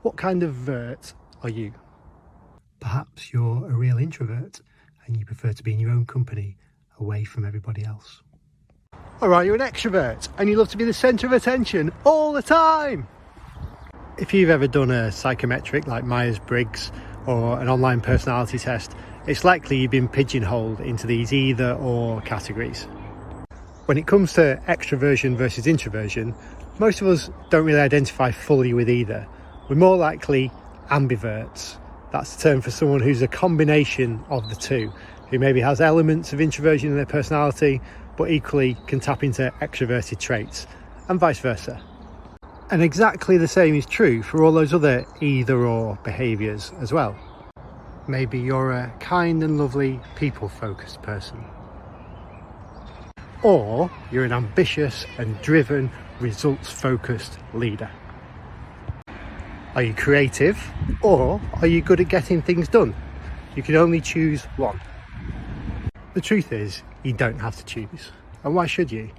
What kind of vert are you? Perhaps you're a real introvert and you prefer to be in your own company, away from everybody else. Alright, you're an extrovert and you love to be the centre of attention all the time. If you've ever done a psychometric like Myers Briggs or an online personality test, it's likely you've been pigeonholed into these either or categories. When it comes to extroversion versus introversion, most of us don't really identify fully with either. We're more likely ambiverts. That's the term for someone who's a combination of the two, who maybe has elements of introversion in their personality, but equally can tap into extroverted traits, and vice versa. And exactly the same is true for all those other either or behaviours as well. Maybe you're a kind and lovely people-focused person. Or you're an ambitious and driven, results-focused leader. Are you creative, or are you good at getting things done? You can only choose one. The truth is, you don't have to choose. And why should you?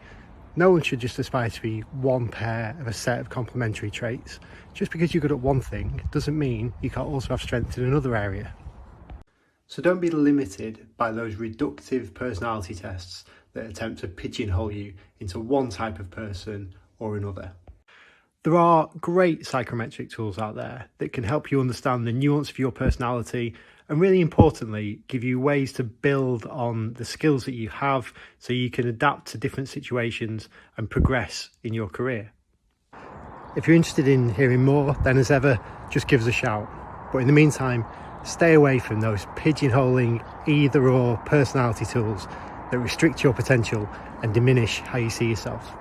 No one should just aspire to be one pair of a set of complementary traits. Just because you're good at one thing doesn't mean you can't also have strength in another area. So don't be limited by those reductive personality tests that attempt to pigeonhole you into one type of person or another. There are great psychometric tools out there that can help you understand the nuance of your personality and, really importantly, give you ways to build on the skills that you have so you can adapt to different situations and progress in your career. If you're interested in hearing more, then as ever, just give us a shout. But in the meantime, stay away from those pigeonholing either or personality tools that restrict your potential and diminish how you see yourself.